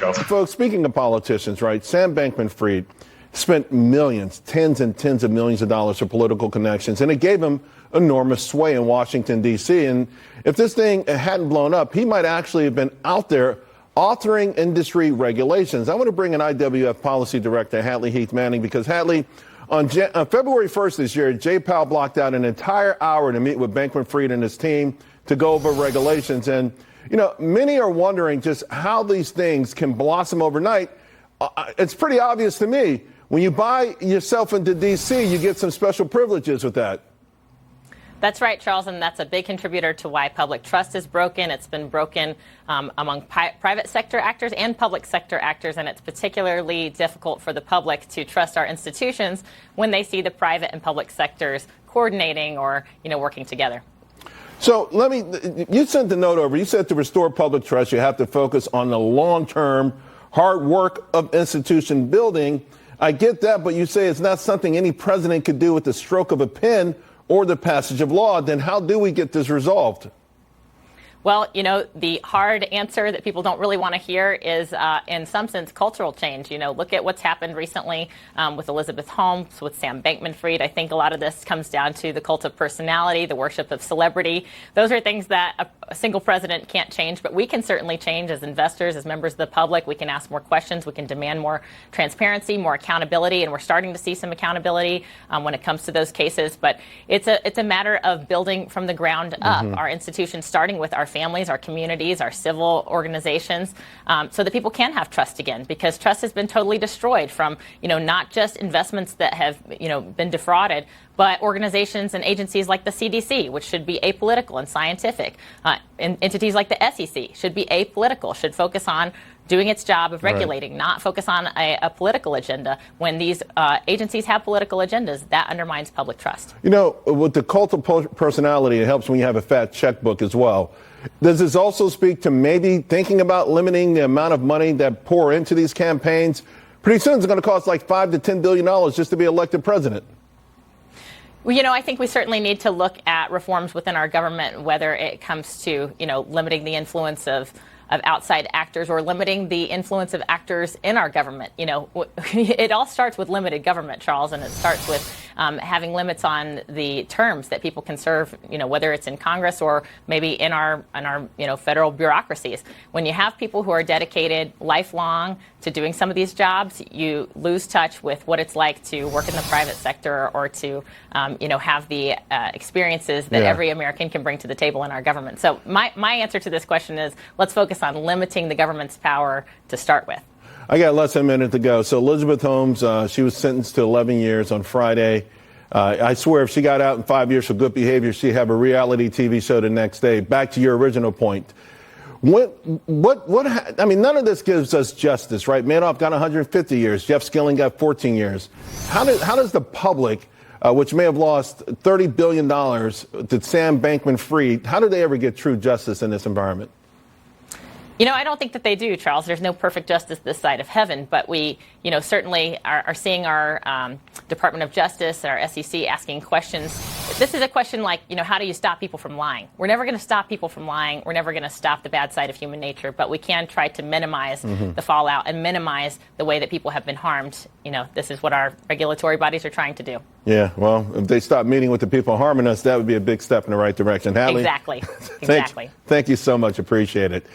Folks, speaking of politicians, right, Sam Bankman-Fried spent millions, tens and tens of millions of dollars for political connections, and it gave him enormous sway in Washington, D.C. And if this thing hadn't blown up, he might actually have been out there authoring industry regulations. I want to bring in IWF Policy Director Hadley Heath Manning, because Hadley, on February 1st this year, Jay Powell blocked out an entire hour to meet with Bankman-Fried and his team to go over regulations. And, you know, many are wondering just how these things can blossom overnight. It's pretty obvious to me. When you buy yourself into D.C., you get some special privileges with that. That's right, Charles, and that's a big contributor to why public trust is broken. It's been broken among private sector actors and public sector actors, and it's particularly difficult for the public to trust our institutions when they see the private and public sectors coordinating or, working together. So you sent the note over. You said to restore public trust, you have to focus on the long-term hard work of institution building. I get that, but you say it's not something any president could do with the stroke of a pen or the passage of law. Then how do we get this resolved? Well, the hard answer that people don't really want to hear is, in some sense, cultural change. Look at what's happened recently with Elizabeth Holmes, with Sam Bankman-Fried. I think a lot of this comes down to the cult of personality, the worship of celebrity. Those are things that a single president can't change, but we can certainly change as investors, as members of the public. We can ask more questions. We can demand more transparency, more accountability, and we're starting to see some accountability when it comes to those cases. But it's a matter of building from the ground up our institutions, starting with our families, our communities, our civil organizations, so that people can have trust again, because trust has been totally destroyed from, not just investments that have, been defrauded, but organizations and agencies like the CDC, which should be apolitical and scientific. Entities like the SEC should be apolitical, should focus on doing its job of regulating, not focus on a political agenda. When these agencies have political agendas, that undermines public trust. With the cult of personality, it helps when you have a fat checkbook as well. Does this also speak to maybe thinking about limiting the amount of money that pour into these campaigns? Pretty soon it's going to cost like $5 to $10 billion just to be elected president. Well, I think we certainly need to look at reforms within our government, whether it comes to, limiting the influence of outside actors or limiting the influence of actors in our government. It all starts with limited government, Charles, and it starts with having limits on the terms that people can serve, whether it's in Congress or maybe in our federal bureaucracies. When you have people who are dedicated lifelong to doing some of these jobs, you lose touch with what it's like to work in the private sector or to, have the experiences that every American can bring to the table in our government. So my answer to this question is, let's focus on limiting the government's power to start with. I got less than a minute to go. So Elizabeth Holmes, she was sentenced to 11 years on Friday. I swear if she got out in 5 years for good behavior, she'd have a reality TV show the next day. Back to your original point. I mean, none of this gives us justice, right? Madoff got 150 years. Jeff Skilling got 14 years. How does the public, which may have lost $30 billion to Sam Bankman-Fried, how do they ever get true justice in this environment? I don't think that they do, Charles. There's no perfect justice this side of heaven, but we, certainly are seeing our Department of Justice, our SEC asking questions. This is a question like, how do you stop people from lying? We're never going to stop people from lying. We're never going to stop the bad side of human nature, but we can try to minimize the fallout and minimize the way that people have been harmed. This is what our regulatory bodies are trying to do. Yeah, well, if they stop meeting with the people harming us, that would be a big step in the right direction. Hadley? Exactly. Thank you so much. Appreciate it.